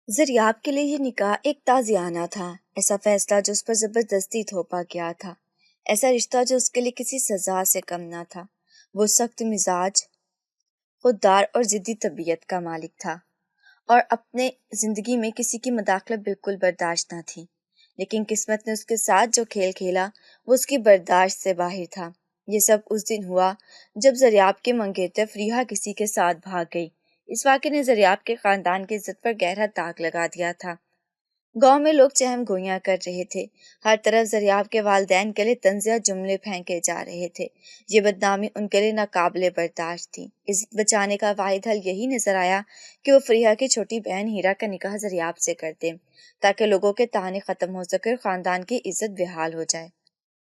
زریاب کے لیے یہ نکاح ایک تازیانہ تھا، ایسا فیصلہ جو اس پر زبردستی تھوپا گیا تھا، ایسا رشتہ جو اس کے لیے کسی سزا سے کم نہ تھا۔ وہ سخت مزاج، خوددار اور ضدی طبیعت کا مالک تھا اور اپنے زندگی میں کسی کی مداخلت بالکل برداشت نہ تھی، لیکن قسمت نے اس کے ساتھ جو کھیل کھیلا وہ اس کی برداشت سے باہر تھا۔ یہ سب اس دن ہوا جب زریاب کے منگیتر فریحہ کسی کے ساتھ بھاگ گئی۔ اس واقعے نے زریاب کے خاندان کی عزت پر گہرا داغ لگا دیا تھا۔ گاؤں میں لوگ چہم گوئیاں کر رہے تھے، ہر طرف زریاب کے والدین کے لیے طنزیہ جملے پھینکے جا رہے تھے۔ یہ بدنامی ان کے لیے ناقابل برداشت تھی۔ عزت بچانے کا واحد حل یہی نظر آیا کہ وہ فریحہ کی چھوٹی بہن ہیرا کا نکاح زریاب سے کر دیں، تاکہ لوگوں کے طعنے ختم ہو سکے اور خاندان کی عزت بحال ہو جائے۔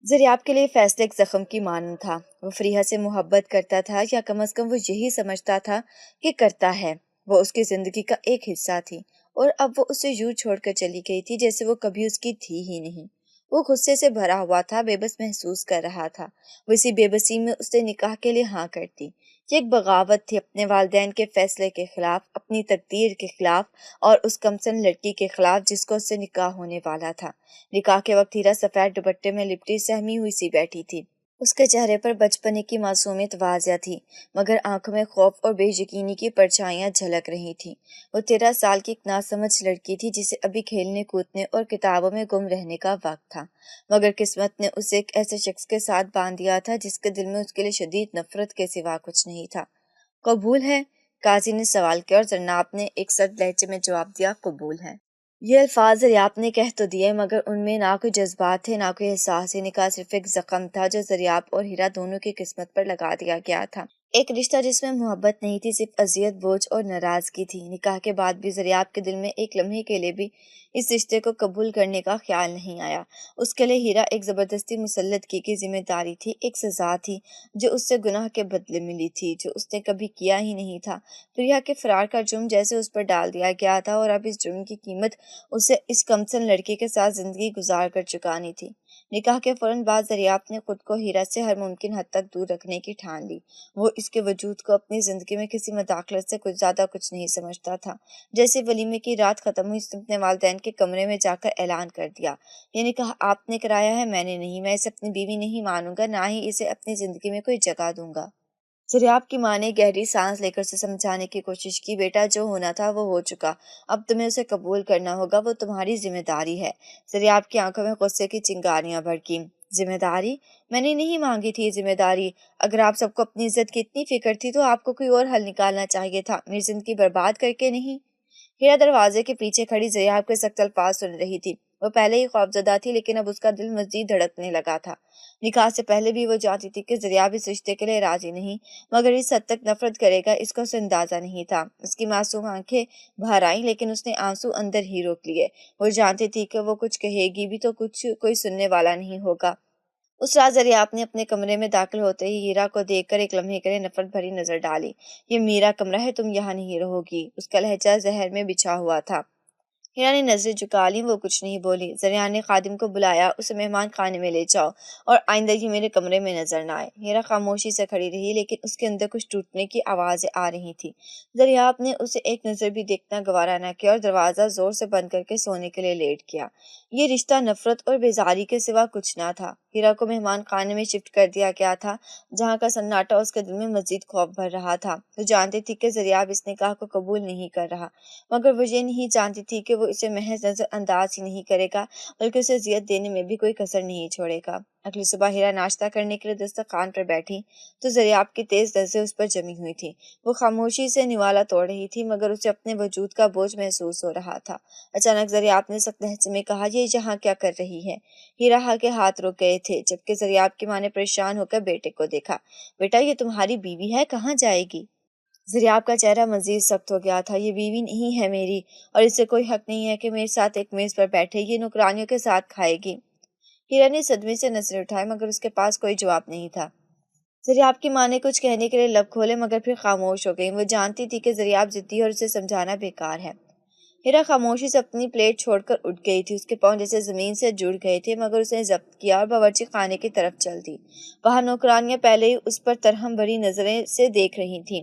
زریاب کے لیے فیصلہ ایک زخم کی مانند تھا۔ وہ فریحہ سے محبت کرتا تھا، یا کم از کم وہ یہی سمجھتا تھا کہ کرتا ہے۔ وہ اس کی زندگی کا ایک حصہ تھی، اور اب وہ اسے یوں چھوڑ کر چلی گئی تھی جیسے وہ کبھی اس کی تھی ہی نہیں۔ وہ غصے سے بھرا ہوا تھا، بے بس محسوس کر رہا تھا۔ وہ اسی بے بسی میں اس نے نکاح کے لیے ہاں کر دی۔ یہ ایک بغاوت تھی، اپنے والدین کے فیصلے کے خلاف، اپنی تقدیر کے خلاف، اور اس کمسن لڑکی کے خلاف جس کو اس سے نکاح ہونے والا تھا۔ نکاح کے وقت ہیرا سفید دوپٹے میں لپٹی سہمی ہوئی سی بیٹھی تھی۔ اس کے چہرے پر بچپنے کی معصومیت واضح تھی، مگر آنکھوں میں خوف اور بے یقینی کی پرچھائیاں جھلک رہی تھیں۔ وہ 13 سال کی ایک ناسمجھ لڑکی تھی جسے ابھی کھیلنے کودنے اور کتابوں میں گم رہنے کا وقت تھا، مگر قسمت نے اسے ایک ایسے شخص کے ساتھ باندھ دیا تھا جس کے دل میں اس کے لیے شدید نفرت کے سوا کچھ نہیں تھا۔ قبول ہے؟ قاضی نے سوال کیا اور زرناب نے ایک سرد لہجے میں جواب دیا، قبول ہے۔ یہ الفاظ زریاب نے کہہ تو دیے، مگر ان میں نہ کوئی جذبات تھے نہ کوئی احساس۔ یہ نکاح صرف ایک زخم تھا جو زریاب اور ہیرا دونوں کی قسمت پر لگا دیا گیا تھا۔ ایک رشتہ جس میں محبت نہیں تھی، صرف اذیت، بوجھ اور ناراضگی تھی۔ نکاح کے بعد بھی زریاب کے دل میں ایک لمحے کے لیے بھی اس رشتے کو قبول کرنے کا خیال نہیں آیا۔ اس کے لیے ہیرا ایک زبردستی مسلط کی ذمہ داری تھی، ایک سزا تھی جو اس سے گناہ کے بدلے ملی تھی، جو اس نے کبھی کیا ہی نہیں تھا۔ فریحہ کے فرار کا جرم جیسے اس پر ڈال دیا گیا تھا، اور اب اس جرم کی قیمت اسے اس کمسن لڑکے کے ساتھ زندگی گزار کر چکانی تھی۔ نکاح کے فوراً بعد زریاب نے خود کو ہیرا سے ہر ممکن حد تک دور رکھنے کی ٹھان لی۔ وہ اس کے وجود کو اپنی زندگی میں کسی مداخلت سے کچھ زیادہ کچھ نہیں سمجھتا تھا۔ جیسے ولیمے کی رات ختم ہوئی، اس نے اپنے والدین کے کمرے میں جا کر اعلان کر دیا، یہ نکاح آپ نے کرایا ہے، میں نے نہیں۔ میں اسے اپنی بیوی نہیں مانوں گا، نہ ہی اسے اپنی زندگی میں کوئی جگہ دوں گا۔ زریاب کی ماں نے گہری سانس لے کر اسے سمجھانے کی کوشش کی، بیٹا جو ہونا تھا وہ ہو چکا، اب تمہیں اسے قبول کرنا ہوگا، وہ تمہاری ذمہ داری ہے۔ زریاب کی آنکھوں میں غصے کی چنگاریاں بھڑکیں۔ ذمہ داری؟ میں نے نہیں مانگی تھی یہ ذمہ داری۔ اگر آپ سب کو اپنی عزت کی اتنی فکر تھی تو آپ کو کوئی اور حل نکالنا چاہیے تھا، میری زندگی برباد کر کے نہیں۔ ہیرا دروازے کے پیچھے کھڑی زریاب کے سخت الفاظ سن رہی تھی۔ وہ پہلے ہی خوفزدہ تھی، لیکن اب اس کا دل مزید دھڑکنے لگا تھا۔ نکاح سے پہلے بھی وہ جانتی تھی کہ زریاب اس رشتے کے لیے راضی نہیں، مگر اس حد تک نفرت کرے گا اس کو اسے اندازہ نہیں تھا۔ اس کی معصوم آنکھیں بھر آئیں، لیکن اس نے آنسو اندر ہی روک لیے۔ وہ جانتی تھی کہ وہ کچھ کہے گی بھی تو کوئی سننے والا نہیں ہوگا۔ اس رات زریاب نے اپنے کمرے میں داخل ہوتے ہی ہیرا کو دیکھ کر ایک لمحے کے لیے نفرت بھری نظر ڈالی۔ یہ میرا کمرہ ہے، تم یہاں نہیں رہو گی۔ اس کا لہجہ زہر میں بچھا ہوا تھا۔ ہیرا نے نظریں جھکا لیں، وہ کچھ نہیں بولی۔ زریاب نے خادم کو بلایا، اسے مہمان خانے میں لے جاؤ اور آئندہ یہ میرے کمرے میں نظر نہ آئے۔ ہیرا خاموشی سے کھڑی رہی، لیکن اس کے اندر کچھ ٹوٹنے کی آوازیں آ رہی تھی۔ زریاب نے اسے ایک نظر بھی دیکھنا گوارا نہ کیا اور دروازہ زور سے بند کر کے سونے کے لیے لیٹ گیا۔ یہ رشتہ نفرت اور بیزاری کے سوا کچھ نہ تھا۔ ہیرا کو مہمان خانے میں شفٹ کر دیا گیا تھا، جہاں کا سناٹا اس کے دل میں مزید خوف بھر رہا تھا۔ وہ جانتی تھی کہ زریاب اس نکاح کو قبول نہیں کر رہا، مگر وہ یہ نہیں جانتی تھی کہ وہ اسے محض نظر انداز ہی نہیں کرے گا، بلکہ اسے اذیت دینے میں بھی کوئی کسر نہیں چھوڑے گا۔ اگلی صبح ہیرا ناشتہ کرنے کے لیے دسترخوان پر بیٹھی تو زریاب کی تیز نظریں اس پر جمی ہوئی تھیں۔ وہ خاموشی سے نوالا توڑ رہی تھی، مگر اسے اپنے وجود کا بوجھ محسوس ہو رہا تھا۔ اچانک زریاب نے سخت لہجے میں کہا، یہ یہاں کیا کر رہی ہے؟ ہیرا کے ہاتھ رک گئے تھے، جبکہ زریاب کی ماں نے پریشان ہو کر بیٹے کو دیکھا۔ بیٹا، یہ تمہاری بیوی ہے، کہاں جائے گی؟ زریاب کا چہرہ مزید سخت ہو گیا تھا۔ یہ بیوی نہیں ہے میری، اور اسے کوئی حق نہیں ہے کہ میرے ساتھ ایک میز پر بیٹھے، یہ نوکرانیوں کے ساتھ کھائے گی۔ ہیرا نے صدمے سے نظریں اٹھائے، مگر اس کے پاس کوئی جواب نہیں تھا۔ زریاب کی ماں نے کچھ کہنے کے لیے لب کھولے، مگر پھر خاموش ہو گئی۔ وہ جانتی تھی کہ زریاب ضدی ہے اور اسے سمجھانا بیکار ہے۔ ہیرا خاموشی سے اپنی پلیٹ چھوڑ کر اٹھ گئی تھی۔ اس کے پاؤں جیسے زمین سے جڑ گئے تھے، مگر اس نے ضبط کیا اور باورچی خانے کی طرف چل دی۔ وہاں نوکرانیاں پہلے ہی اس پر ترہم بھری نظریں سے دیکھ رہی تھیں۔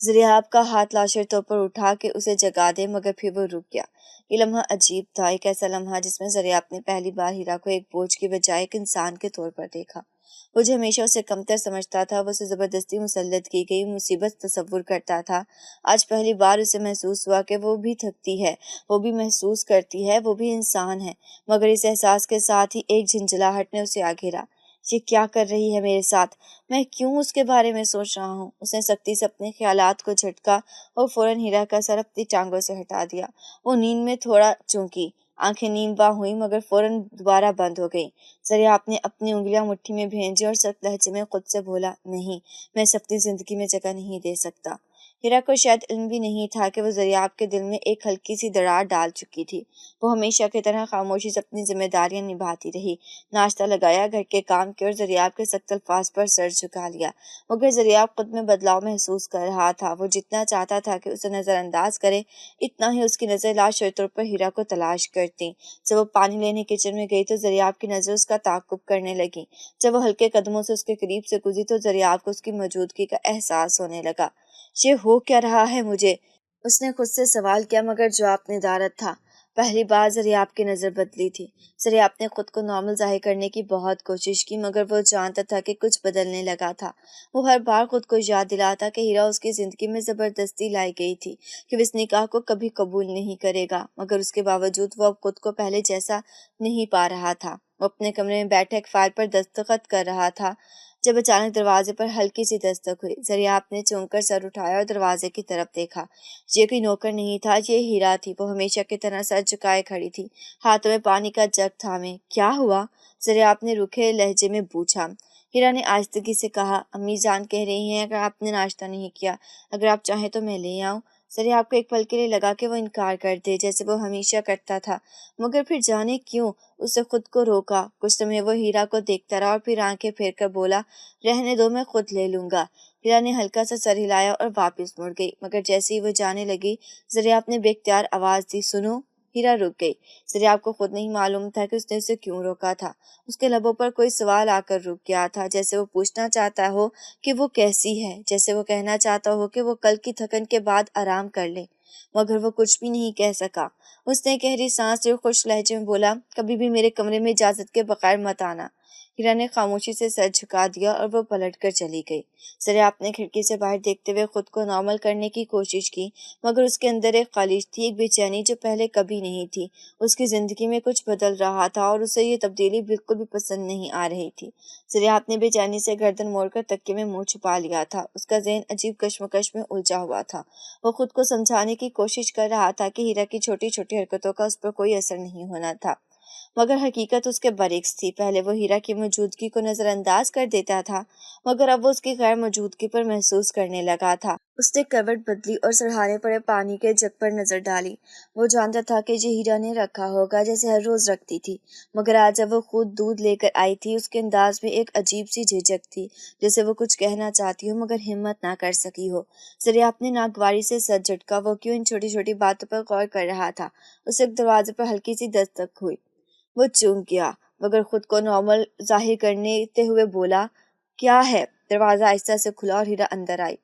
ذریعہ کا ہاتھ لاشر طور پر اٹھا کے اسے جگا دے، مگر پھر وہ رک گیا۔ یہ لمحہ عجیب تھا، ایک ایسا لمحہ جس میں ذریعہ نے پہلی بار ہیرا کو ایک بوجھ کی بجائے ایک انسان کے طور پر دیکھا۔ وہ جو ہمیشہ اسے کمتر سمجھتا تھا، وہ اسے زبردستی مسلط کی گئی مصیبت تصور کرتا تھا، آج پہلی بار اسے محسوس ہوا کہ وہ بھی تھکتی ہے، وہ بھی محسوس کرتی ہے، وہ بھی انسان ہے، مگر اس احساس کے ساتھ ہی ایک جھنجھلاہٹ نے اسے آ گھیرا۔ یہ کیا کر رہی ہے میرے ساتھ؟ میں کیوں اس کے بارے میں سوچ رہا ہوں؟ اس نے سختی سے اپنے خیالات کو جھٹکا اور فوراً ہیرا کا سر اپنی ٹانگوں سے ہٹا دیا۔ وہ نیند میں تھوڑا چونکی، آنکھیں نیم باں ہوئیں مگر فوراً دوبارہ بند ہو گئیں۔ ذریعہ نے اپنی انگلیاں مٹھی میں بھینجی اور سخت لہجے میں خود سے بولا، نہیں، میں اس اپنی زندگی میں جگہ نہیں دے سکتا۔ ہیرا کو شاید علم بھی نہیں تھا کہ وہ ذریعہ کے دل میں ایک ہلکی سی دراڑ ڈال چکی تھی۔ وہ ہمیشہ کی طرح خاموشی سے اپنی ذمہ داریاں نبھاتی رہی، ناشتہ لگایا، گھر کے کام کیے اور ذریعہ کے سخت الفاظ پر سر جھکا لیا، مگر ذریعہ خود میں بدلاؤ محسوس کر رہا تھا۔ وہ جتنا چاہتا تھا کہ اسے نظر انداز کرے، اتنا ہی اس کی نظر لاشعوری طور پر ہیرا کو تلاش کرتی۔ جب وہ پانی لینے کچن میں گئی تو ذریعہ کی نظر اس کا تعاقب کرنے لگی۔ جب وہ ہلکے قدموں سے اس کے قریب سے گزری تو ذریعہ کو اس کی موجودگی کا احساس ہونے لگا۔ یہ ہو کیا رہا ہے مجھے؟ اس نے خود سے سوال کیا، مگر جواب ندارت تھا۔ پہلی بار ذریعہ کی نظر بدلی تھی۔ ذریعہ نے خود کو نارمل ظاہر کرنے کی بہت کوشش کی، مگر وہ جانتا تھا کہ کچھ بدلنے لگا تھا۔ وہ ہر بار خود کو یاد دلاتا کہ ہیرا اس کی زندگی میں زبردستی لائی گئی تھی، کہ وہ اس نکاح کو کبھی قبول نہیں کرے گا، مگر اس کے باوجود وہ اب خود کو پہلے جیسا نہیں پا رہا تھا۔ وہ اپنے کمرے میں بیٹھا ایک فائل پر دستخط کر رہا تھا جب اچانک دروازے پر ہلکی سی دستک ہوئی۔ ذریعہ نے چونک کر سر اٹھایا اور دروازے کی طرف دیکھا۔ یہ کوئی نوکر نہیں تھا، یہ ہیرا تھی۔ وہ ہمیشہ کی طرح سر جھکائے کھڑی تھی، ہاتھوں میں پانی کا جگ تھامے۔ کیا ہوا؟ ذریعہ نے روکھے لہجے میں پوچھا۔ ہیرا نے آہستگی سے کہا، امی جان کہہ رہی ہیں کہ آپ نے ناشتہ نہیں کیا، اگر آپ چاہیں تو میں لے آؤں۔ ذریعہ کو ایک پل کے لیے لگا کہ وہ انکار کر دے، جیسے وہ ہمیشہ کرتا تھا، مگر پھر جانے کیوں اس نے خود کو روکا۔ کچھ سمے وہ ہیرا کو دیکھتا رہا اور پھر آنکھیں پھیر کر بولا، رہنے دو، میں خود لے لوں گا۔ ہیرا نے ہلکا سا سر ہلایا اور واپس مڑ گئی، مگر جیسے ہی وہ جانے لگی ذریعہ نے بے اختیار آواز دی، سنو۔ ہیرا رک گئی۔ ذریعہ کو خود نہیں معلوم تھا کہ اس نے اسے کیوں روکا تھا۔ اس کے لبوں پر کوئی سوال آ کر رک گیا تھا، جیسے وہ پوچھنا چاہتا ہو کہ وہ کیسی ہے، جیسے وہ کہنا چاہتا ہو کہ وہ کل کی تھکن کے بعد آرام کر لے، مگر وہ کچھ بھی نہیں کہہ سکا۔ اس نے گہری سانس لی اور خوش لہجے میں بولا، کبھی بھی میرے کمرے میں اجازت کے بغیر مت آنا۔ ہیرا نے خاموشی سے سر جھکا دیا اور وہ پلٹ کر چلی گئی۔ ذریعہ نے کھڑکی سے باہر دیکھتے ہوئے خود کو نارمل کرنے کی کوشش کی، مگر اس کے اندر ایک خلیج تھی، ایک بے چینی جو پہلے کبھی نہیں تھی۔ اس کی زندگی میں کچھ بدل رہا تھا اور اسے یہ تبدیلی بالکل بھی پسند نہیں آ رہی تھی۔ ذریعہ نے بے چینی سے گردن موڑ کر تکیے میں منہ چھپا لیا تھا۔ اس کا ذہن عجیب کشمکش میں الجھا ہوا تھا۔ وہ خود کو سمجھانے کی کوشش کر رہا تھا کہ ہیرا کی چھوٹی چھوٹی حرکتوں کا اس پر کوئی اثر نہیں ہونا تھا، مگر حقیقت اس کے برعکس تھی۔ پہلے وہ ہیرا کی موجودگی کو نظر انداز کر دیتا تھا، مگر اب وہ اس کی غیر موجودگی پر محسوس کرنے لگا تھا۔ اس نے کروٹ بدلی اور سرہانے پڑے پانی کے جگ پر نظر ڈالی۔ وہ جانتا تھا کہ یہ ہیرا نے رکھا ہوگا جیسے ہر روز رکھتی تھی، مگر آج جب وہ خود دودھ لے کر آئی تھی اس کے انداز میں ایک عجیب سی جھجک تھی، جیسے وہ کچھ کہنا چاہتی ہو مگر ہمت نہ کر سکی ہو۔ ذریعہ اپنے ناگواری سے سر جھٹکا، وہ کیوں ان چھوٹی چھوٹی باتوں پر غور کر رہا تھا۔ اسے ایک دروازے پر ہلکی سی دستک ہوئی، وہ چونک گیا، مگر خود کو نارمل ظاہر کرتے ہوئے بولا، کیا ہے؟ دروازہ آہستہ سے کھلا اور ہیرا اندر آئی۔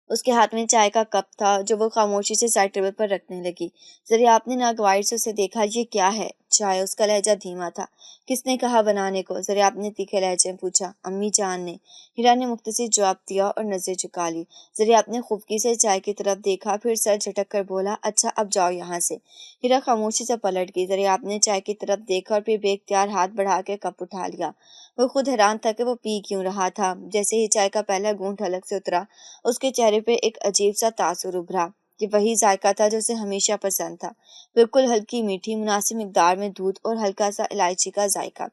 اس کے ہاتھ میں چائے کا کپ تھا جو وہ خاموشی سے سائڈ ٹیبل پر رکھنے لگی۔ ذریعہ نے ناگواری سے اسے دیکھا، یہ کیا ہے؟ چائے؟ اس کا لہجہ دھیما تھا۔ کس نے کہا بنانے کو؟ ذریعہ نے تیکھے لہجے میں پوچھا۔ امی جان نے، ہیرا نے مختصر جواب دیا اور نظر جھکا لی۔ ذریعہ نے خفگی سے چائے کی طرف دیکھا، پھر سر جھٹک کر بولا، اچھا اب جاؤ یہاں سے۔ ہیرا خاموشی سے پلٹ گئی۔ ذریعہ نے چائے کی طرف دیکھا اور پھر بے اختیار ہاتھ بڑھا کے کپ اٹھا لیا۔ وہ خود حیران تھا کہ وہ پی کیوں رہا تھا۔ جیسے ہی چائے کا پہلا گھونٹ حلق سے اترا، اس کے چہرے پہ ایک عجیب سا تاثر ابھرا۔ یہ وہی ذائقہ تھا جو اسے ہمیشہ پسند تھا، بالکل ہلکی میٹھی، مناسب مقدار میں دودھ اور ہلکا سا الائچی کا ذائقہ۔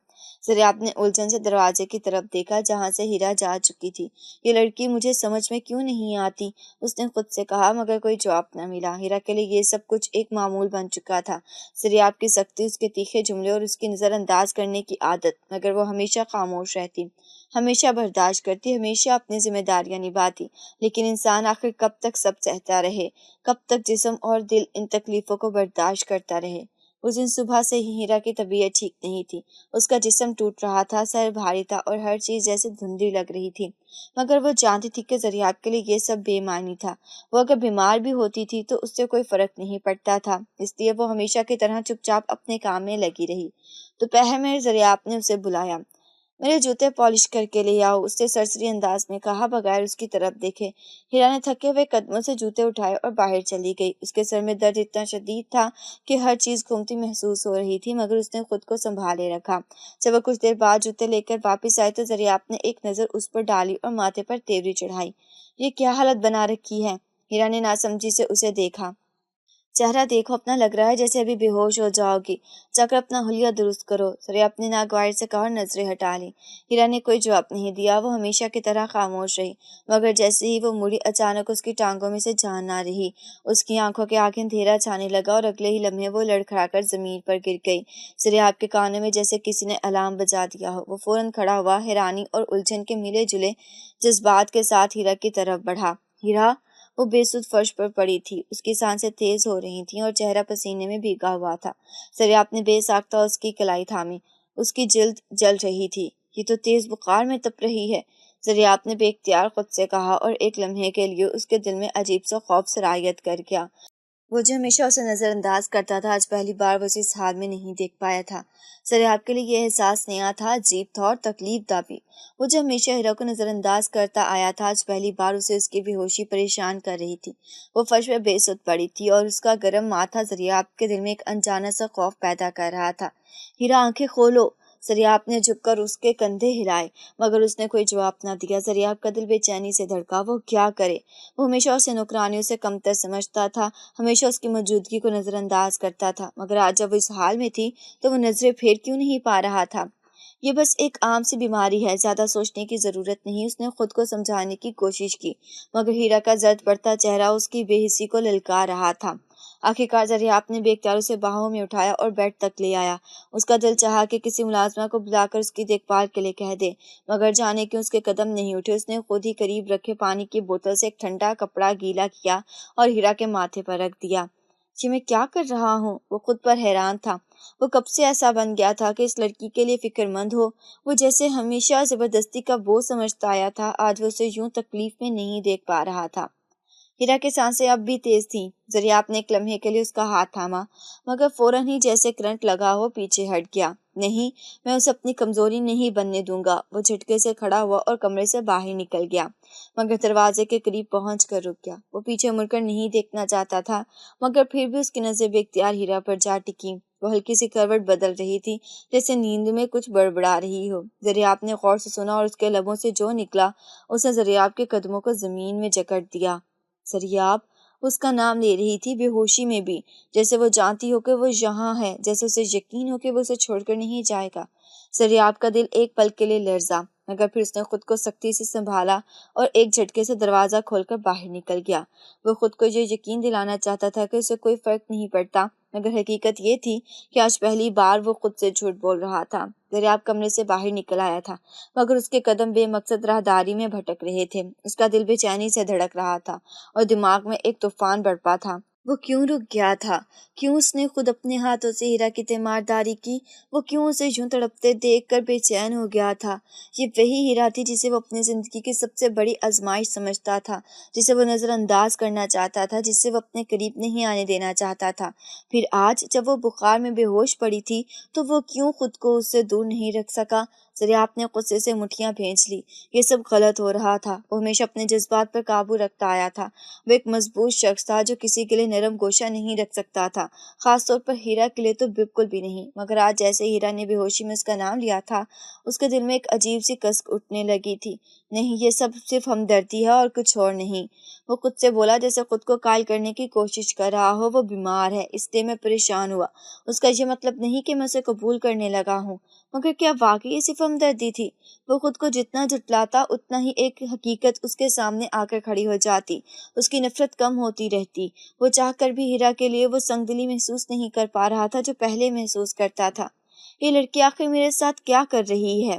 ذریعہ نے الجھن سے دروازے کی طرف دیکھا جہاں سے ہیرا جا چکی تھی۔ یہ لڑکی مجھے سمجھ میں کیوں نہیں آتی؟ اس نے خود سے کہا، مگر کوئی جواب نہ ملا۔ ہیرا کے لیے یہ سب کچھ ایک معمول بن چکا تھا۔ ذریعہ کی سختی، اس کے تیکھے جملے اور اس کی نظر انداز کرنے کی عادت، مگر وہ ہمیشہ خاموش رہتی، ہمیشہ برداشت کرتی، ہمیشہ اپنی ذمہ داریاں نبھاتی۔ لیکن انسان آخر کب تک سب سہتا رہے؟ کب تک جسم اور دل ان تکلیفوں کو برداشت کرتا رہے؟ اس دن صبح سے ہی ہیرا کی طبیعت ٹھیک نہیں تھی۔ اس کا جسم ٹوٹ رہا تھا، سر بھاری تھا اور ہر چیز جیسے دھندلی لگ رہی تھی، مگر وہ جانتی تھی کہ ذریعہ کے لیے یہ سب بے معنی تھا۔ وہ اگر بیمار بھی ہوتی تھی تو اس سے کوئی فرق نہیں پڑتا تھا، اس لیے وہ ہمیشہ کی طرح چپ چاپ اپنے کام میں لگی رہی۔ دوپہر میں ذریعہ نے اسے بلایا۔ میرے جوتے پالش کر کے لے آؤ، اس نے سرسری انداز میں کہا بغیر اس کی طرف دیکھے۔ ہیرا نے تھکے ہوئے قدموں سے جوتے اٹھائے اور باہر چلی گئی۔ اس کے سر میں درد اتنا شدید تھا کہ ہر چیز گھومتی محسوس ہو رہی تھی، مگر اس نے خود کو سنبھالے رکھا۔ جب وہ کچھ دیر بعد جوتے لے کر واپس آئے تو ذریعہ نے ایک نظر اس پر ڈالی اور ماتھے پر تیوری چڑھائی۔ یہ کیا حالت بنا رکھی ہے؟ ہیرا نے ناسمجھی سے اسے دیکھا۔ چہرہ دیکھو اپنا، لگ رہا ہے جیسے ابھی بے ہوش ہو جاؤ گی، جا کر اپنا حلیہ درست کرو، ذریعہ اپنے ناگوار سے کہا اور نظریں ہٹا لی۔ ہیرا نے کوئی جواب نہیں دیا، وہ ہمیشہ کی طرح خاموش رہی، مگر جیسے ہی وہ مڑی اچانک اس کی ٹانگوں میں سے جان نہ رہی، اس کی آنکھوں کے آگے اندھیرا چھانے لگا اور اگلے ہی لمحے وہ لڑکھڑا کر زمین پر گر گئی۔ ذریعہ کے کانوں میں جیسے کسی نے الارم بجا دیا ہو، وہ فوراً کھڑا ہوا، حیرانی اور الجھن کے ملے جلے جذبات کے ساتھ ہیرا کی طرف بڑھا۔ ہیرا! وہ بے سود فرش پر پڑی تھی، اس کی سانسیں تیز ہو رہی تھیں اور چہرہ پسینے میں بھیگا ہوا تھا۔ ذریعہ نے بے ساختہ اس کی کلائی تھامی، اس کی جلد جل رہی تھی۔ یہ تو تیز بخار میں تپ رہی ہے، ذریعہ نے بے اختیار خود سے کہا، اور ایک لمحے کے لیے اس کے دل میں عجیب سا خوف سرایت کر گیا۔ وہ جو ہمیشہ اسے نظر انداز کرتا تھا، آج پہلی بار وہ اسے اس حال میں نہیں دیکھ پایا تھا۔ ذریعہ کے لیے یہ احساس نیا تھا، عجیب تھا اور تکلیف دہ بھی۔ وہ جو ہمیشہ ہیرا کو نظر انداز کرتا آیا تھا، آج پہلی بار اسے اس کی بے ہوشی پریشان کر رہی تھی۔ وہ فرش پہ بے سود پڑی تھی اور اس کا گرم ماتھا ذریعہ کے دل میں ایک انجانا سا خوف پیدا کر رہا تھا۔ ہیرا آنکھیں کھولو، ذریعہ نے جھک کر اس کے کندھے ہلائے، مگر اس نے کوئی جواب نہ دیا۔ ذریعہ کا دل بے چینی سے دھڑکا، وہ کیا کرے؟ وہ ہمیشہ اسے نوکرانیوں سے کمتر سمجھتا تھا، ہمیشہ اس کی موجودگی کو نظر انداز کرتا تھا، مگر آج جب وہ اس حال میں تھی تو وہ نظریں پھیر کیوں نہیں پا رہا تھا؟ یہ بس ایک عام سی بیماری ہے، زیادہ سوچنے کی ضرورت نہیں، اس نے خود کو سمجھانے کی کوشش کی، مگر ہیرا کا زرد پڑتا چہرہ اس کی بے حسی کو للکار رہا تھا۔ آخرکار ذریعہ نے بے اختیار اسے باہوں میں اٹھایا اور بیڈ تک لے آیا۔ اس کا دل چاہا کہ کسی ملازمہ کو بلا کر اس کی دیکھ بھال کے لیے کہہ دے، مگر جانے کیوں اس کے قدم نہیں اٹھے۔ اس نے خود ہی قریب رکھے پانی کی بوتل سے ایک ٹھنڈا کپڑا گیلا کیا اور ہیرا کے ماتھے پر رکھ دیا۔ یہ میں کیا کر رہا ہوں؟ وہ خود پر حیران تھا۔ وہ کب سے ایسا بن گیا تھا کہ اس لڑکی کے لیے فکر مند ہو؟ وہ جیسے ہمیشہ زبردستی کا بوجھ سمجھتا آیا تھا، آج وہ اسے یوں تکلیف میں نہیں دیکھ پا رہا تھا۔ ہیرا کی سانسیں اب بھی تیز تھیں۔ ذریعہ نے ایک لمحے کے لیے اس کا ہاتھ تھاما، مگر فوراً ہی جیسے کرنٹ لگا ہو پیچھے ہٹ گیا۔ نہیں، میں اسے اپنی کمزوری نہیں بننے دوں گا۔ وہ جھٹکے سے کھڑا ہوا اور کمرے سے باہر نکل گیا، مگر دروازے کے قریب پہنچ کر رک گیا۔ وہ پیچھے مڑ کر نہیں دیکھنا چاہتا تھا، مگر پھر بھی اس کی نظر بے اختیار ہیرا پر جا ٹکی۔ وہ ہلکی سی کروٹ بدل رہی تھی، جیسے نیند میں کچھ بڑبڑا رہی ہو۔ ذریعہ نے غور سے سنا اور اس کے لبوں سے جو نکلا اس نے ذریعہ کے قدموں کو زمین میں جکڑ دیا۔ ذریعہ اس کا نام لے رہی تھی، بے ہوشی میں بھی، جیسے وہ جانتی ہو کہ وہ یہاں ہے، جیسے اسے یقین ہو کہ وہ اسے چھوڑ کر نہیں جائے گا۔ ذریعہ کا دل ایک پل کے لیے لرزا، مگر پھر اس نے خود کو سختی سے سنبھالا اور ایک جھٹکے سے دروازہ کھول کر باہر نکل گیا۔ وہ خود کو یہ یقین دلانا چاہتا تھا کہ اسے کوئی فرق نہیں پڑتا، مگر حقیقت یہ تھی کہ آج پہلی بار وہ خود سے جھوٹ بول رہا تھا۔ ذریعہ کمرے سے باہر نکل آیا تھا، مگر اس کے قدم بے مقصد راہداری میں بھٹک رہے تھے۔ اس کا دل بے چینی سے دھڑک رہا تھا اور دماغ میں ایک طوفان برپا تھا۔ وہ کیوں رک گیا تھا؟ کیوں اس نے خود اپنے ہاتھوں سے ہیرا کی تیمارداری کی؟ وہ کیوں اسے یوں تڑپتے دیکھ کر بے چین ہو گیا تھا؟ یہ وہی ہیرا تھی جسے وہ اپنی زندگی کی سب سے بڑی آزمائش سمجھتا تھا، جسے وہ نظر انداز کرنا چاہتا تھا، جسے وہ اپنے قریب نہیں آنے دینا چاہتا تھا۔ پھر آج جب وہ بخار میں بے ہوش پڑی تھی تو وہ کیوں خود کو اس سے دور نہیں رکھ سکا؟ ذریعہ نے غصے سے مٹھیاں بھینچ لی۔ یہ سب غلط ہو رہا تھا۔ وہ ہمیشہ اپنے جذبات پر قابو رکھتا آیا تھا۔ وہ ایک مضبوط شخص تھا جو کسی کے لیے نرم گوشہ نہیں رکھ سکتا تھا، خاص طور پر ہیرا کے لیے تو بالکل بھی نہیں۔ مگر آج جیسے ہیرا نے بے ہوشی میں اس کا نام لیا تھا، اس کے دل میں ایک عجیب سی کسک اٹھنے لگی تھی۔ نہیں، یہ سب صرف ہمدردی ہے اور کچھ اور نہیں۔ وہ خود سے بولا، جیسے خود کو قائل کرنے کی کوشش کر رہا ہو۔ وہ بیمار ہے، اس لیے میں پریشان ہوا۔ اس کا یہ مطلب نہیں کہ میں اسے قبول کرنے لگا ہوں۔ مگر کیا واقعی صرف ہمدردی تھی؟ وہ خود کو جتنا جھٹلاتا اتنا ہی ایک حقیقت اس کے سامنے آ کر کھڑی ہو جاتی۔ اس کی نفرت کم ہوتی رہتی۔ وہ چاہ کر بھی ہیرا کے لیے وہ سنگ دلی محسوس نہیں کر پا رہا تھا جو پہلے محسوس کرتا تھا۔ یہ لڑکی آخر میرے ساتھ کیا کر رہی ہے؟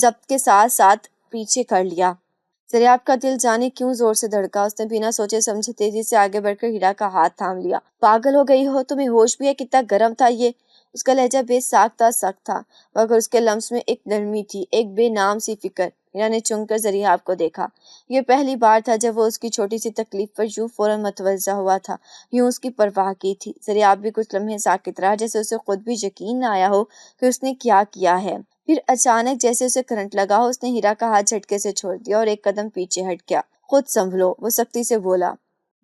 ضبط کے ساتھ ساتھ پیچھے کر لیا۔ دریاب کا دل جانے کیوں زور سے دھڑکا۔ اس نے بنا سوچے سمجھے تیزی سے آگے بڑھ کر ہیرا کا ہاتھ تھام لیا۔ پاگل ہو گئی ہو، تمہیں ہوش بھی ہے؟ کتنا گرم تھا یہ۔ اس کا لہجہ بے ساختہ سخت تھا، مگر اس کے لمس میں ایک نرمی تھی، ایک بے نام سی فکر۔ ہیرا نے چونک کر ذریعہ کو دیکھا۔ یہ پہلی بار تھا جب وہ اس کی چھوٹی سی تکلیف پر یوں فوراً متوجہ ہوا تھا، یوں اس کی پرواہ کی تھی۔ ذریعہ بھی کچھ لمحے ساکت رہا، جیسے اسے خود بھی یقین نہ آیا ہو کہ اس نے کیا ہے۔ پھر اچانک جیسے اسے کرنٹ لگا ہو، اس نے ہیرا کا ہاتھ جھٹکے سے چھوڑ دیا اور ایک قدم پیچھے ہٹ گیا۔ خود سنبھلو، وہ سختی سے بولا،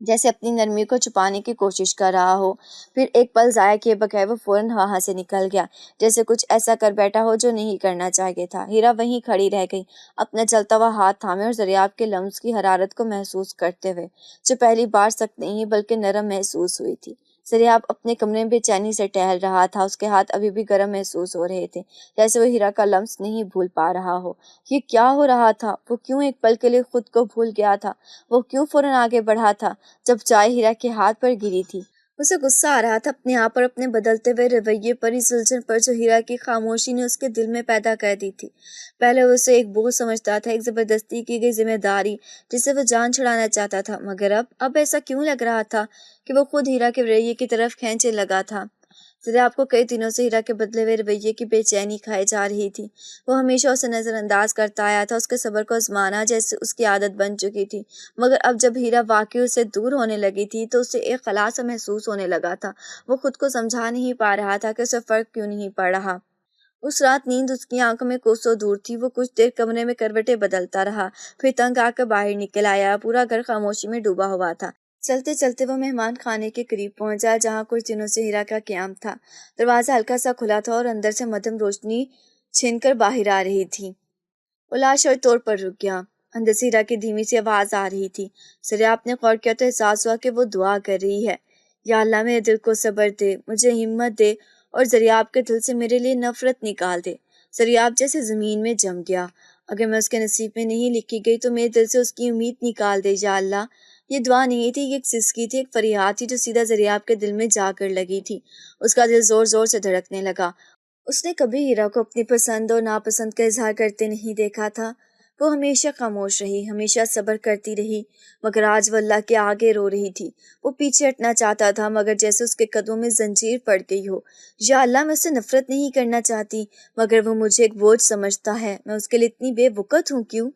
جیسے اپنی نرمی کو چھپانے کی کوشش کر رہا ہو۔ پھر ایک پل ضائع کیے بغیر وہ فوراً وہاں سے نکل گیا، جیسے کچھ ایسا کر بیٹھا ہو جو نہیں کرنا چاہیے تھا۔ ہیرا وہیں کھڑی رہ گئی، اپنا چلتا ہوا ہاتھ تھامے اور دریاب کے لمس کی حرارت کو محسوس کرتے ہوئے، جو پہلی بار سخت نہیں بلکہ نرم محسوس ہوئی تھی۔ دریاب اپنے کمرے میں بے چینی سے ٹہل رہا تھا، اس کے ہاتھ ابھی بھی گرم محسوس ہو رہے تھے، جیسے وہ ہیرا کا لمس نہیں بھول پا رہا ہو۔ یہ کیا ہو رہا تھا؟ وہ کیوں ایک پل کے لیے خود کو بھول گیا تھا؟ وہ کیوں فوراً آگے بڑھا تھا جب چائے ہیرا کے ہاتھ پر گری تھی؟ اسے غصہ آ رہا تھا اپنے آپ پر، اپنے بدلتے ہوئے رویے پر، اس الجھن پر جو ہیرا کی خاموشی نے اس کے دل میں پیدا کر دی تھی۔ پہلے وہ اسے ایک بوجھ سمجھتا تھا، ایک زبردستی کی گئی ذمہ داری جسے وہ جان چھڑانا چاہتا تھا، مگر اب ایسا کیوں لگ رہا تھا کہ وہ خود ہیرا کے رویے کی طرف کھینچے لگا تھا۔ دریاب کو کئی دنوں سے ہیرا کے بدلے ہوئے رویے کی بے چینی کھائی جا رہی تھی۔ وہ ہمیشہ اسے نظر انداز کرتا آیا تھا، اس کے صبر کو آزمانا جیسے اس کی عادت بن چکی تھی، مگر اب جب ہیرا واقعی اسے دور ہونے لگی تھی تو اسے ایک خلا سا محسوس ہونے لگا تھا۔ وہ خود کو سمجھا نہیں پا رہا تھا کہ اسے فرق کیوں نہیں پڑ رہا۔ اس رات نیند اس کی آنکھوں میں کوسوں دور تھی۔ وہ کچھ دیر کمرے میں کروٹیں بدلتا رہا، پھر تنگ آ کر باہر نکل آیا۔ پورا گھر خاموشی میں ڈوبا ہوا تھا۔ چلتے چلتے وہ مہمان خانے کے قریب پہنچا، جہاں کچھ دنوں سے ہیرا کا قیام تھا۔ دروازہ ہلکا سا کھلا تھا اور اندر سے مدھم روشنی چھن کر باہر آ رہی تھی۔ وہ لاشعور طور پر رک گیا۔ اندر سے ہیرا کی دھیمی سی آواز آ رہی تھی۔ دریاب نے غور کیا تو احساس ہوا کہ وہ دعا کر رہی ہے، یا اللہ میرے دل کو صبر دے، مجھے ہمت دے اور دریاب کے دل سے میرے لیے نفرت نکال دے۔ دریاب جیسے زمین میں جم گیا۔ اگر میں اس کے نصیب میں نہیں لکھی گئی تو میرے دل سے اس کی امید نکال دے یا اللہ۔ یہ دعا نہیں تھی، یہ ایک سسکی تھی، ایک فریاد تھی جو سیدھا دریاب کے دل میں جا کر لگی تھی۔ اس کا دل زور زور سے دھڑکنے لگا۔ اس نے کبھی ہیرا کو اپنی پسند اور ناپسند کا اظہار کرتے نہیں دیکھا تھا۔ وہ ہمیشہ خاموش رہی، ہمیشہ صبر کرتی رہی، مگر آج وہ اللہ کے آگے رو رہی تھی۔ وہ پیچھے ہٹنا چاہتا تھا، مگر جیسے اس کے قدموں میں زنجیر پڑ گئی ہو۔ یا اللہ، میں اسے نفرت نہیں کرنا چاہتی، مگر وہ مجھے ایک بوجھ سمجھتا ہے، میں اس کے لیے اتنی بے وقت ہوں کیوں؟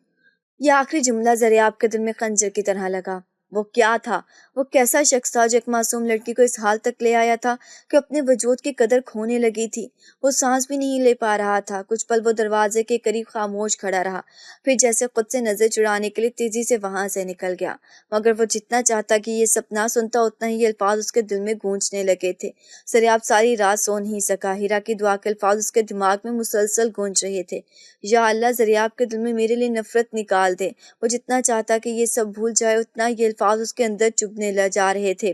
یہ آخری جملہ دریاب کے دل میں خنجر کی طرح لگا۔ وہ کیا تھا؟ وہ کیسا شخص تھا جو ایک معصوم لڑکی کو اس حال تک لے آیا تھا کہ اپنے وجود کی قدر کھونے لگی تھی؟ وہ سانس بھی نہیں لے پا رہا تھا۔ کچھ پل وہ دروازے کے قریب خاموش کھڑا رہا، پھر جیسے خود سے نظر چڑانے کے لیے تیزی سے وہاں سے نکل گیا۔ مگر وہ جتنا چاہتا کہ یہ سب نہ سنتا، اتنا ہی یہ الفاظ اس کے دل میں گونجنے لگے تھے۔ دریاب ساری رات سو نہیں سکا۔ ہیرا کی دعا کے الفاظ اس کے دماغ میں مسلسل گونج رہے تھے۔ یا اللہ، دریاب کے دل میں میرے لیے نفرت نکال دے۔ وہ جتنا چاہتا کہ یہ سب بھول جائے، اتنا یہ الفاظ اس کے اندر چبھنے جا رہے تھے۔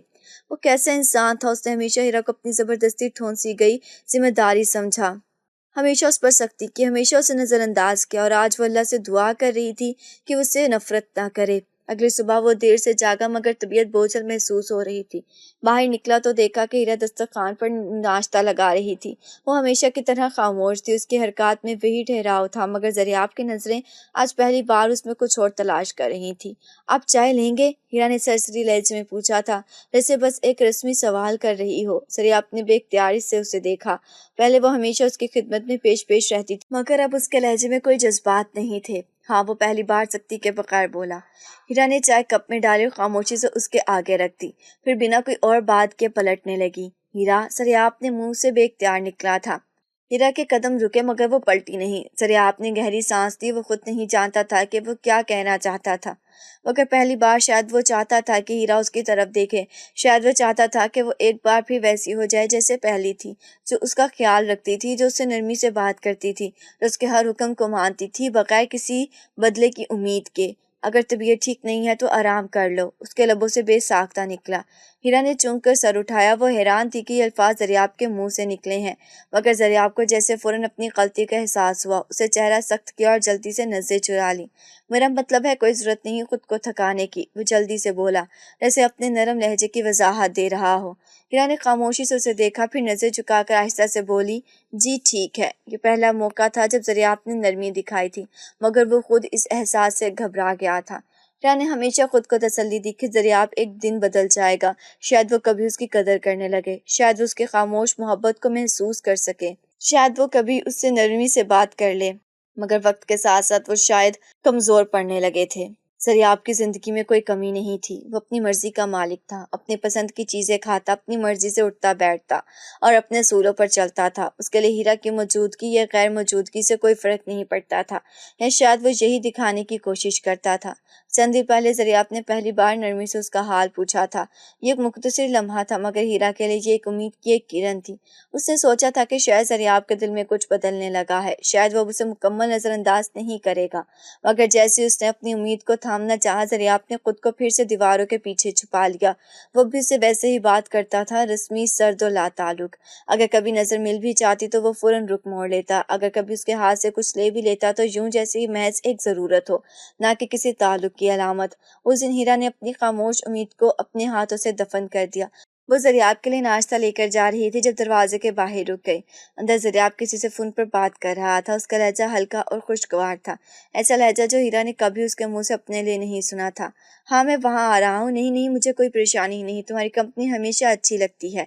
وہ کیسا انسان تھا؟ اس نے ہمیشہ ہیرا کو اپنی زبردستی ٹھونسی گئی ذمہ داری سمجھا، ہمیشہ اس پر سختی کی، ہمیشہ اسے نظر انداز کیا، اور آج وہ اللہ سے دعا کر رہی تھی کہ اس سے نفرت نہ کرے۔ اگلی صبح وہ دیر سے جاگا، مگر طبیعت بوجھل محسوس ہو رہی تھی۔ باہر نکلا تو دیکھا کہ ہیرا دسترخوان پر ناشتہ لگا رہی تھی۔ وہ ہمیشہ کی طرح خاموش تھی، اس کی حرکات میں وہی ٹھہراؤ تھا، مگر دریاب کی نظریں آج پہلی بار اس میں کچھ اور تلاش کر رہی تھیں۔ آپ چائے لیں گے؟ ہیرا نے سرسری لہجے میں پوچھا تھا، جیسے بس ایک رسمی سوال کر رہی ہو۔ دریاب نے بے اختیاری سے اسے دیکھا۔ پہلے وہ ہمیشہ اس کی خدمت میں پیش رہتی تھی، مگر اب اس کے لہجے میں کوئی جذبات نہیں تھے۔ ہاں، وہ پہلی بار سختی کے بغیر بولا۔ ہیرا نے چائے کپ میں ڈالی اور خاموشی سے اس کے آگے رکھ دی، پھر بنا کوئی اور بات کے پلٹنے لگی۔ ہیرا، دریاب نے منہ سے بے اختیار نکلا تھا۔ ہیرا کے قدم رکے، مگر وہ پلٹی نہیں۔ دریاب نے گہری سانس لی۔ وہ خود نہیں جانتا تھا کہ وہ کیا کہنا چاہتا تھا، مگر پہلی بار شاید وہ چاہتا تھا کہ ہیرا اس کی طرف دیکھے۔ شاید وہ چاہتا تھا کہ وہ ایک بار پھر ویسی ہو جائے جیسے پہلی تھی، جو اس کا خیال رکھتی تھی، جو اس سے نرمی سے بات کرتی تھی، جو اس کے ہر حکم کو مانتی تھی بغیر کسی بدلے کی امید کے۔ اگر طبیعت ٹھیک نہیں ہے تو آرام کر لو، اس کے لبوں سے بے ساختہ نکلا۔ ہیرا نے چونک کر سر اٹھایا۔ وہ حیران تھی کہ یہ الفاظ دریاب کے منہ سے نکلے ہیں، مگر دریاب کو جیسے فوراً اپنی غلطی کا احساس ہوا۔ اسے چہرہ سخت کیا اور جلدی سے نظریں چرا لی۔ میرا مطلب ہے کوئی ضرورت نہیں خود کو تھکانے کی، وہ جلدی سے بولا جیسے اپنے نرم لہجے کی وضاحت دے رہا ہو۔ ہیرا نے خاموشی سے اسے دیکھا، پھر نظر جھکا کر آہستہ سے بولی، جی ٹھیک ہے۔ یہ پہلا موقع تھا جب دریافت نے نرمی دکھائی تھی، مگر وہ خود اس احساس سے گھبرا گیا تھا۔ ہیرا نے ہمیشہ خود کو تسلی دی کہ دریافت ایک دن بدل جائے گا، شاید وہ کبھی اس کی قدر کرنے لگے، شاید وہ اس کے خاموش محبت کو محسوس کر سکے، شاید وہ کبھی اس سے نرمی سے بات کر لے۔ مگر وقت کے ساتھ ساتھ وہ شاید کمزور پڑنے لگے تھے۔ دریافت کی زندگی میں کوئی کمی نہیں تھی، وہ اپنی مرضی کا مالک تھا، اپنے پسند کی چیزیں کھاتا، اپنی مرضی سے اٹھتا بیٹھتا اور اپنے اصولوں پر چلتا تھا۔ اس کے لیے ہیرا کی موجودگی یا غیر موجودگی سے کوئی فرق نہیں پڑتا تھا، یا شاید وہ یہی دکھانے کی کوشش کرتا تھا۔ چند دن پہلے دریافت نے پہلی بار نرمی سے اس کا حال پوچھا تھا۔ یہ ایک مختصر لمحہ تھا، مگر ہیرا کے لیے یہ ایک امید کی ایک کرن تھی۔ اس نے سوچا تھا کہ شاید دریافت کے دل میں کچھ بدلنے لگا ہے، شاید وہ اسے مکمل نظر انداز نہیں کرے گا۔ مگر جیسے اس نے اپنی امید کو تھامنا چاہا، دریافت نے خود کو پھر سے دیواروں کے پیچھے چھپا لیا۔ وہ بھی اسے ویسے ہی بات کرتا تھا، رسمی، سرد و لا تعلق۔ اگر کبھی نظر مل بھی جاتی تو وہ فوراً رخ موڑ لیتا، اگر کبھی اس کے ہاتھ سے کچھ لے بھی لیتا تو یوں جیسے ہی محض ایک ضرورت ہو، نہ کہ کسی تعلق کی علامت۔ اس دن ہیرا نے اپنی خاموش امید کو اپنے ہاتھوں سے دفن کر دیا۔ وہ دریافت کے لیے ناشتہ لے کر جا رہی تھی جب دروازے کے باہر رک گئی۔ اندر دریافت کسی سے فون پر بات کر رہا تھا، اس کا لہجہ ہلکا اور خوشگوار تھا، ایسا لہجہ جو ہیرا نے کبھی اس کے منہ سے اپنے لیے نہیں سنا تھا۔ ہاں میں وہاں آ رہا ہوں، نہیں نہیں مجھے کوئی پریشانی نہیں، تمہاری کمپنی ہمیشہ اچھی لگتی ہے۔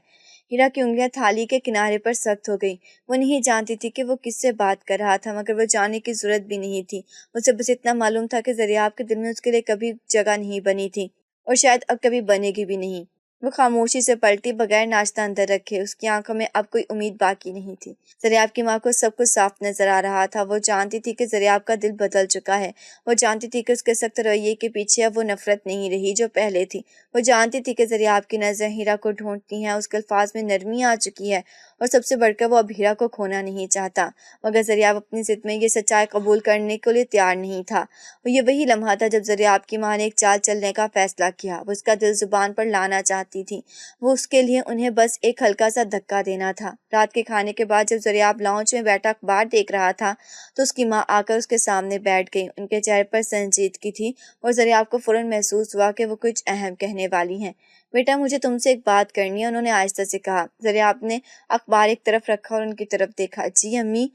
ہیرا کی انگلیاں تھالی کے کنارے پر سخت ہو گئیں۔ وہ نہیں جانتی تھی کہ وہ کس سے بات کر رہا تھا، مگر وہ جاننے کی ضرورت بھی نہیں تھی۔ اسے بس اتنا معلوم تھا کہ دریافت کے دل میں اس کے لیے کبھی جگہ نہیں بنی تھی، اور شاید اب کبھی بنے گی بھی نہیں۔ وہ خاموشی سے پلٹی، بغیر ناشتہ اندر رکھے۔ اس کی آنکھوں میں اب کوئی امید باقی نہیں تھی۔ دریافت کی ماں کو سب کچھ صاف نظر آ رہا تھا۔ وہ جانتی تھی کہ دریافت کا دل بدل چکا ہے۔ وہ جانتی تھی کہ اس کے سخت رویے کے پیچھے اب وہ نفرت نہیں رہی جو پہلے تھی۔ وہ جانتی تھی کہ دریافت کی نظریں ہیرا کو ڈھونڈتی ہیں، اس کے الفاظ میں نرمی آ چکی ہے، اور سب سے بڑھ کر وہ اب ہیرا کو کھونا نہیں چاہتا۔ مگر دریافت اپنی ضد میں یہ سچائی قبول کرنے کے لیے تیار نہیں تھا۔ یہ وہی لمحہ تھا جب دریافت کی ماں نے ایک چال چلنے کا فیصلہ کیا۔ وہ اس کا دل زبان پر لانا چاہتی تھی۔ وہ اس کے لیے انہیں بس ایک ہلکا سا دھکا دینا تھا۔ رات کے کھانے کے بعد جب دریافت لاؤنج میں بیٹھا اخبار دیکھ رہا تھا تو اس کی ماں آ کر اس کے سامنے بیٹھ گئی۔ ان کے چہرے پر سنجیدگی تھی، اور دریافت کو فوراً محسوس ہوا کہ وہ کچھ اہم کہنے والی ہیں۔ بیٹا مجھے تم سے ایک بات کرنی ہے، انہوں نے آہستہ سے کہا۔ دریافت نے اخبار ایک طرف رکھا اور ان کی طرف دیکھا۔ جی امی،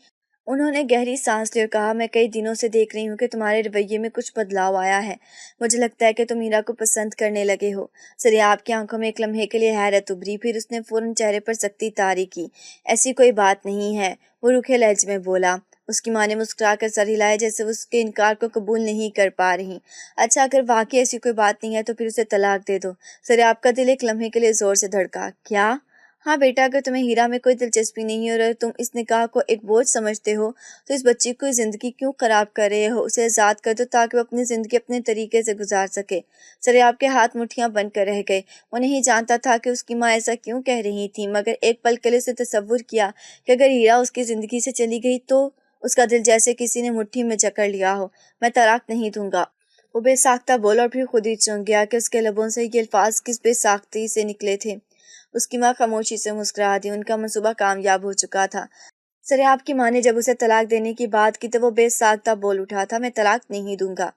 انہوں نے گہری سانس لی اور کہا، میں کئی دنوں سے دیکھ رہی ہوں کہ تمہارے رویے میں کچھ بدلاؤ آیا ہے۔ مجھے لگتا ہے کہ تم ہیرا کو پسند کرنے لگے ہو۔ دریافت کی آنکھوں میں ایک لمحے کے لیے حیرت ابھری، پھر اس نے فوراً چہرے پر سختی طاری کی۔ ایسی کوئی بات نہیں ہے، وہ روکھے لہجے میں بولا۔ اس کی ماں نے مسکرا کر سر ہلایا جیسے وہ اس کے انکار کو قبول نہیں کر پا رہی۔ اچھا اگر واقعی ایسی کوئی بات نہیں ہے تو پھر اسے طلاق دے دو۔ دریافت کا دل ایک لمحے کے لیے زور سے دھڑکا۔ کیا؟ ہاں بیٹا، اگر تمہیں ہیرا میں کوئی دلچسپی نہیں ہے اور اگر تم اس نکاح کو ایک بوجھ سمجھتے ہو تو اس بچی کی زندگی کیوں خراب کر رہے ہو؟ اسے آزاد کر دو تاکہ وہ اپنی زندگی اپنے طریقے سے گزار سکے۔ دریافت کے ہاتھ مٹھیاں بن کر رہ گئے۔ وہ نہیں جانتا تھا کہ اس کی ماں ایسا کیوں کہہ رہی تھی، مگر ایک پل کے لیے اسے تصور کیا کہ اگر ہیرا اس کی زندگی سے چلی گئی تو اس کا دل جیسے کسی نے مٹھی میں جکڑ لیا ہو۔ میں طلاق نہیں دوں گا، وہ بے ساختہ بولا، اور پھر خود ہی چونک گیا کہ اس کے لبوں سے یہ الفاظ کس بے ساختگی سے نکلے تھے۔ اس کی ماں خاموشی سے مسکرا دی۔ ان کا منصوبہ کامیاب ہو چکا تھا۔ دریافت کی ماں نے جب اسے طلاق دینے کی بات کی تو وہ بے ساختہ بول اٹھا تھا، میں طلاق نہیں دوں گا۔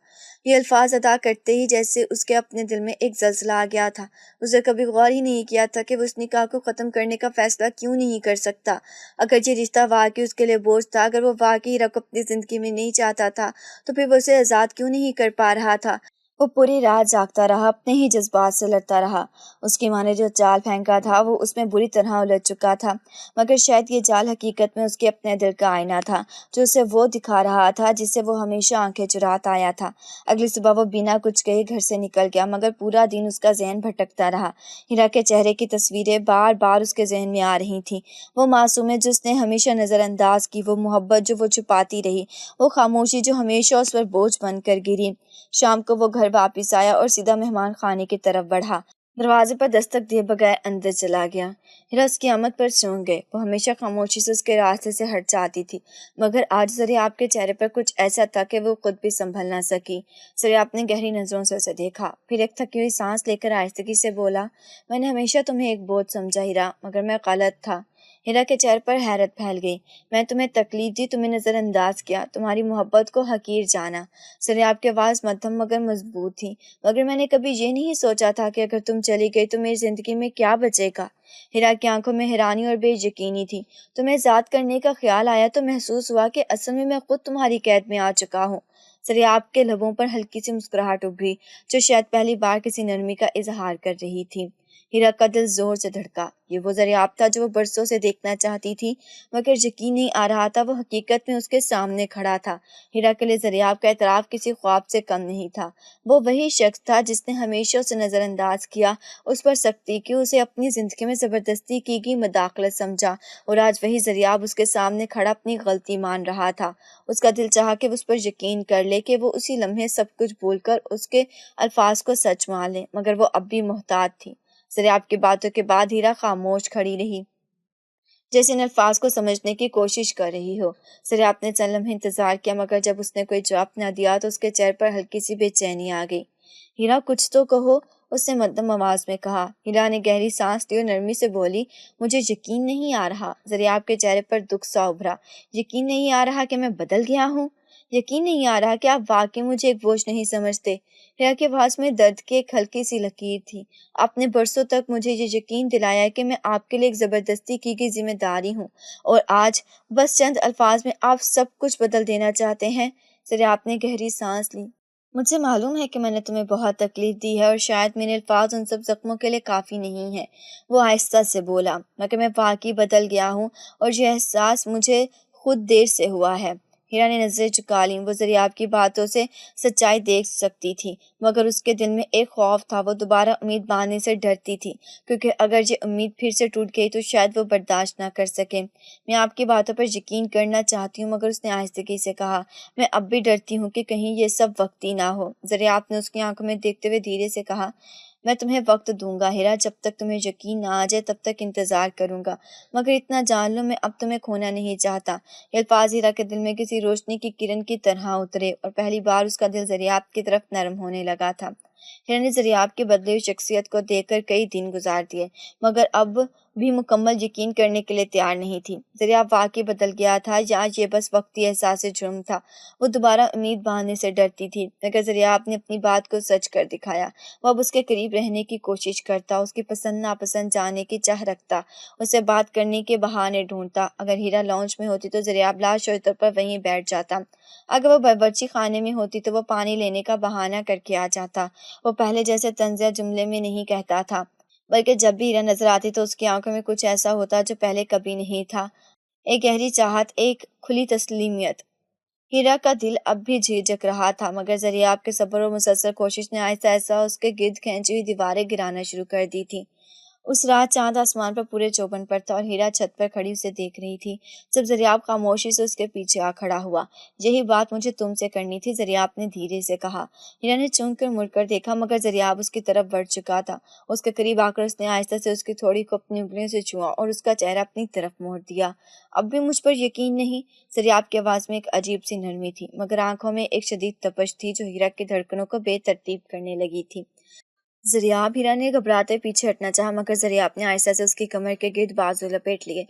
یہ الفاظ ادا کرتے ہی جیسے اس کے اپنے دل میں ایک زلزلہ آ گیا تھا۔ اسے کبھی غور ہی نہیں کیا تھا کہ وہ اس نکاح کو ختم کرنے کا فیصلہ کیوں نہیں کر سکتا۔ اگر یہ رشتہ واقعی اس کے لیے بوجھ تھا، اگر وہ واقعی ہیرا کو اپنی زندگی میں نہیں چاہتا تھا، تو پھر وہ اسے آزاد کیوں نہیں کر پا رہا تھا؟ وہ پوری رات جاگتا رہا، اپنے ہی جذبات سے لڑتا رہا۔ اس کی ماں نے جو جال پھینکا تھا وہ اس میں بری طرح الجھ چکا تھا، مگر شاید یہ جال حقیقت میں اس کے اپنے دل کا آئینہ تھا جو اسے وہ دکھا رہا تھا جس سے وہ ہمیشہ آنکھیں چراتا آیا تھا۔ اگلی صبح وہ بنا کچھ کہے گھر سے نکل گیا، مگر پورا دن اس کا ذہن بھٹکتا رہا۔ ہیرا کے چہرے کی تصویریں بار بار اس کے ذہن میں آ رہی تھیں۔ وہ معصومیت جو اس نے ہمیشہ نظر انداز کی، وہ محبت جو وہ چھپاتی رہی، وہ خاموشی جو ہمیشہ اس پر بوجھ بن کر گری۔ شام کو وہ گھر واپس آیا اور سیدھا مہمان خانے کی طرف بڑھا۔ دروازے پر دستک دیے بغیر اندر چلا گیا۔ ہیرا اس کی آمد پر چونک گئے۔ وہ ہمیشہ خاموشی سے اس کے راستے سے ہٹ جاتی تھی، مگر آج دریافت کے چہرے پر کچھ ایسا تھا کہ وہ خود بھی سنبھل نہ سکی۔ دریافت نے گہری نظروں سے اسے دیکھا، پھر ایک تھکی ہوئی سانس لے کر آہستگی سے بولا، میں نے ہمیشہ تمہیں ایک بوجھ سمجھا ہیرا، مگر میں غلط تھا۔ ہیرا کے چہرے پر حیرت پھیل گئی۔ میں تمہیں تکلیف دی، تمہیں نظر انداز کیا، تمہاری محبت کو حقیر جانا۔ سریاب کی آواز مدھم مگر مضبوط تھی۔ مگر میں نے کبھی یہ نہیں سوچا تھا کہ اگر تم چلی گئی تو میری زندگی میں کیا بچے گا۔ ہیرا کی آنکھوں میں حیرانی اور بے یقینی تھی۔ تمہیں ذات کرنے کا خیال آیا تو محسوس ہوا کہ اصل میں خود تمہاری قید میں آ چکا ہوں۔ سریاب کے لبوں پر ہلکی سی مسکراہٹ ابھری جو شاید پہلی بار کسی نرمی کا اظہار کر رہی تھی۔ ہیرا کا دل زور سے دھڑکا۔ یہ وہ دریاب تھا جو وہ برسوں سے دیکھنا چاہتی تھی، مگر یقین نہیں آ رہا تھا وہ حقیقت میں اس کے سامنے کھڑا تھا۔ ہیرا کے لیے دریاب کا اعتراف کسی خواب سے کم نہیں تھا۔ وہ وہی شخص تھا جس نے ہمیشہ اسے نظر انداز کیا، اس پر سختی کی، اسے اپنی زندگی میں زبردستی کی گئی مداخلت سمجھا، اور آج وہی دریاب اس کے سامنے کھڑا اپنی غلطی مان رہا تھا۔ اس کا دل چاہا کہ وہ اس پر یقین کر لے، کہ وہ اسی لمحے سب کچھ بھول کر اس کے الفاظ کو سچ مان لے، مگر وہ اب بھی محتاط تھی۔ دریاب کی باتوں کے بعد ہیرا خاموش کھڑی رہی، جیسے ان الفاظ کو سمجھنے کی کوشش کر رہی ہو۔ دریاب نے چند لمحے انتظار کیا، مگر جب اس نے کوئی جواب نہ دیا تو اس کے چہرے پر ہلکی سی بے چینی آ گئی۔ ہیرا کچھ تو کہو، اس نے مدھم آواز میں کہا۔ ہیرا نے گہری سانس لی اور نرمی سے بولی، مجھے یقین نہیں آ رہا۔ دریاب کے چہرے پر دکھ سا ابھرا۔ یقین نہیں آ رہا کہ میں بدل گیا ہوں؟ یقین نہیں آ رہا کہ آپ واقعی مجھے ایک بوجھ نہیں سمجھتے؟ ہیرا کے آواز میں درد کی ایک ہلکی سی لکیر تھی۔ آپ نے برسوں تک مجھے یہ یقین دلایا کہ میں آپ کے لیے ایک زبردستی کی گئی ذمہ داری ہوں، اور آج بس چند الفاظ میں آپ سب کچھ بدل دینا چاہتے ہیں۔ دریاب نے گہری سانس لی۔ مجھے معلوم ہے کہ میں نے تمہیں بہت تکلیف دی ہے، اور شاید میرے الفاظ ان سب زخموں کے لیے کافی نہیں ہیں۔ وہ آہستہ سے بولا، مگر میں واقعی بدل گیا ہوں، اور یہ احساس مجھے خود دیر سے ہوا ہے۔ ہیرا نے نظریں جھکا لیں۔ وہ دریاب کی باتوں سے سچائی دیکھ سکتی تھی، مگر اس کے دل میں ایک خوف تھا۔ وہ دوبارہ امید باندھنے سے ڈرتی تھی، کیونکہ اگر یہ امید پھر سے ٹوٹ گئی تو شاید وہ برداشت نہ کر سکے۔ میں آپ کی باتوں پر یقین کرنا چاہتی ہوں، مگر اس نے آہستگی سے کہا، میں اب بھی ڈرتی ہوں کہ کہیں یہ سب وقتی نہ ہو۔ دریاب نے اس کی آنکھوں میں دیکھتے ہوئے دھیرے سے کہا، میں تمہیں وقت دوں گا ہیرا، جب تک تمہیں یقین نہ آ جائے تب تک انتظار کروں گا، مگر اتنا جان لو میں اب تمہیں کھونا نہیں چاہتا۔ یہ الفاظ ہیرا کے دل میں کسی روشنی کی کرن کی طرح اترے، اور پہلی بار اس کا دل دریاب کی طرف نرم ہونے لگا تھا۔ ہیرا نے دریاب کی بدلی ہوئی شخصیت کو دیکھ کر کئی دن گزار دیے، مگر اب بھی مکمل یقین کرنے کے لیے تیار نہیں تھی۔ دریاب واقعی بدل گیا تھا یا یہ بس وقتی احساس جرم تھا؟ وہ دوبارہ امید باندھنے سے ڈرتی تھی، مگر دریاب نے اپنی بات کو سچ کر دکھایا۔ وہ اب اس کے قریب رہنے کی کوشش کرتا، اس کی پسند ناپسند جاننے کی چاہ رکھتا، اسے بات کرنے کے بہانے ڈھونڈتا۔ اگر ہیرا لاؤنج میں ہوتی تو دریاب لاشعوری طور پر وہیں بیٹھ جاتا۔ اگر وہ باورچی خانے میں ہوتی تو وہ پانی لینے کا بہانہ کر کے آ جاتا۔ وہ پہلے جیسے طنزیہ جملے میں نہیں کہتا تھا، بلکہ جب بھی ہیرا نظر آتی تو اس کی آنکھوں میں کچھ ایسا ہوتا جو پہلے کبھی نہیں تھا، ایک گہری چاہت، ایک کھلی تسلیمیت۔ ہیرا کا دل اب بھی جھجک رہا تھا، مگر دریاب کے صبر اور مسلسل کوشش نے آہستہ آہستہ اس کے گرد کھینچی ہوئی دیواریں گرانا شروع کر دی تھی۔ اس رات چاند آسمان پر پورے چوبن پر تھا، اور ہیرا چھت پر کھڑی اسے دیکھ رہی تھی۔ جب دریاب خاموشی سے اس کے پیچھے آ کھڑا ہوا، یہی بات مجھے تم سے کرنی تھی، دریاب نے دھیرے سے کہا۔ ہیرا نے چونک کر مڑ کر دیکھا، مگر دریاب اس کی طرف بڑھ چکا تھا۔ اس کے قریب آ کر اس نے آہستہ سے اس کی تھوڑی کو اپنی انگلیوں سے چھوا اور اس کا چہرہ اپنی طرف موڑ دیا۔ اب بھی مجھ پر یقین نہیں؟ دریاب کی آواز میں ایک عجیب سی نرمی تھی، مگر آنکھوں میں ایک شدید تپش تھی جو ہیرا کی دھڑکنوں کو بے ترتیب کرنے لگی تھی۔ دریاب، ہیرا نے گھبراتے پیچھے ہٹنا چاہا، مگر دریاب نے آہستہ سے اس کی کمر کے گرد بازو لپیٹ لیے۔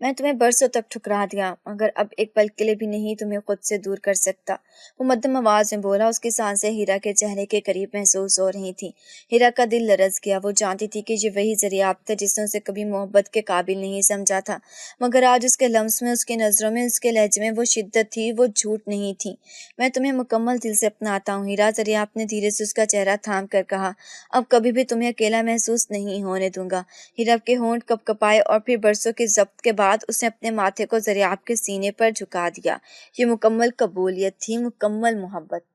میں تمہیں برسوں تک ٹھکرا دیا، مگر اب ایک پل کے لیے بھی نہیں تمہیں خود سے دور کر سکتا، وہ مدھم آواز میں بولا۔ اس کی سانسیں ہیرا کے چہرے کے قریب محسوس ہو رہی تھیں۔ ہیرا کا دل لرز گیا۔ وہ جانتی تھی کہ یہ وہی دریاب تھا جس نے اسے کبھی محبت کے قابل نہیں سمجھا تھا، مگر آج اس کے لمس میں، اس کی نظروں میں، اس کے لہجے میں وہ شدت تھی، وہ جھوٹ نہیں تھی۔ میں تمہیں مکمل دل سے اپناتا ہوں ہیرا، دریاب نے دھیرے سے اس کا چہرہ تھام کر کہا۔ اب کبھی بھی تمہیں اکیلا محسوس نہیں ہونے دوں گا۔ ہیرا کے ہونٹ کپ کپائے، اور پھر برسوں کی ضبط کے بعد اس نے اپنے ماتھے کو دریاب کے سینے پر جھکا دیا۔ یہ مکمل قبولیت تھی، مکمل محبت۔